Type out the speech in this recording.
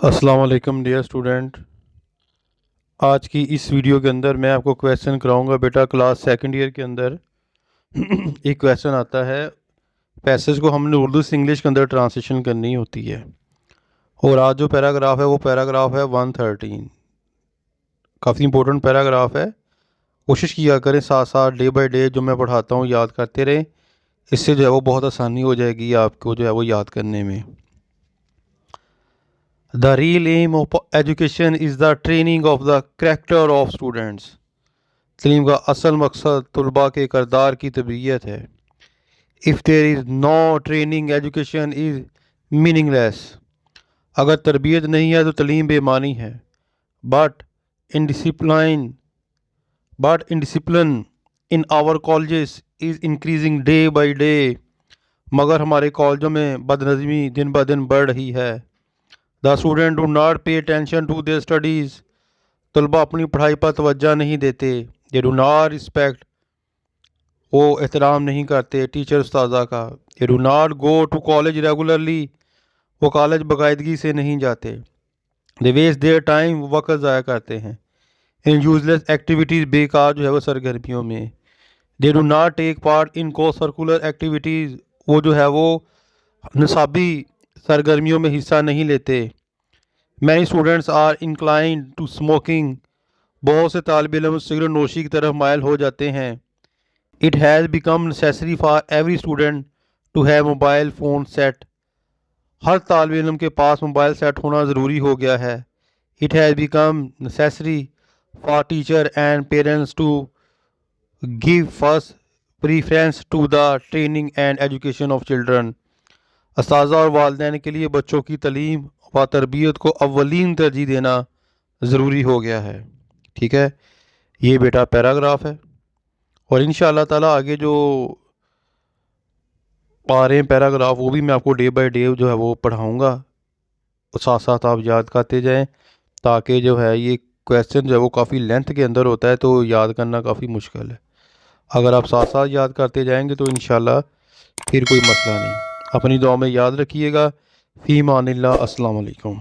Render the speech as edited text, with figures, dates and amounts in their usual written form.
अस्सलाम वालेकुम dear student. आज की इस वीडियो के अंदर मैं आपको क्वेश्चन कराऊंगा। बेटा क्लास सेकंड ईयर के अंदर एक क्वेश्चन आता है। पैसेज को हमने उर्दू से इंग्लिश के अंदर ट्रांसलेशन करनी होती है और आज जो पैराग्राफ है वो पैराग्राफ है 113। काफ़ी इंपॉर्टेंट पैराग्राफ है। कोशिश किया करें साथ साथ डे बाय डे जो मैं पढ़ाता हूँ याद करते रहें। इससे जो है वो बहुत आसानी हो जाएगी आपको जो है वो याद करने में। The real aim of education is the training of the character of students। तलीम का असल मकसद तलबा के करदार की तरबियत है। If there is no training, education is meaningless। अगर तरबियत नहीं है तो तलीम बेमानी है। But indiscipline in our colleges is increasing day by day। मगर हमारे कॉलेजों में बदनज़मी दिन ब दिन बढ़ रही है। The student do not pay attention to their studies। तलबा अपनी पढ़ाई पर तवज्जो नहीं देते। They do not respect। वो एहतराम नहीं करते टीचर उस्तादा का। They do not go to college regularly। वो कॉलेज बाकायदगी से नहीं जाते। They waste their time। वो वक्त ज़ाया करते हैं इन यूजलेस एक्टिविटीज़, बेकार जो है वो सरगर्मियों में। They do not take part in co-curricular activities। वो जो है वो निसाबी सरगर्मियों में हिस्सा नहीं लेते। Many students are inclined to smoking। बहुत से तालिब इल्म सिगरेट नोशी की तरफ मायल हो जाते हैं। It has become necessary for every student to have mobile phone set। हर तालिब इल्म के पास मोबाइल सेट होना ज़रूरी हो गया है। It has become necessary for teacher and parents to give first preference to the training and education of children। उस्ताज़ा और वालिदैन के लिए बच्चों की तालीम व तरबियत को अव्वलीन तरजीह देना ज़रूरी हो गया है। ठीक है, ये बेटा पैराग्राफ है और इंशाअल्लाह ताला आगे जो आ रहे हैं पैराग्राफ वो भी मैं आपको डे बाय डे जो है वो पढ़ाऊँगा। साथ साथ आप याद करते जाएं ताकि जो है ये क्वेश्चन जो है वो काफ़ी लेंथ के अंदर होता है तो याद करना काफ़ी मुश्किल है। अगर आप साथ साथ याद करते जाएंगे तो इंशाअल्लाह फिर कोई मसला नहीं। अपनी दुआ में याद रखिएगा। फ़ी मानिल्लाह। अस्सलाम वालेकुम।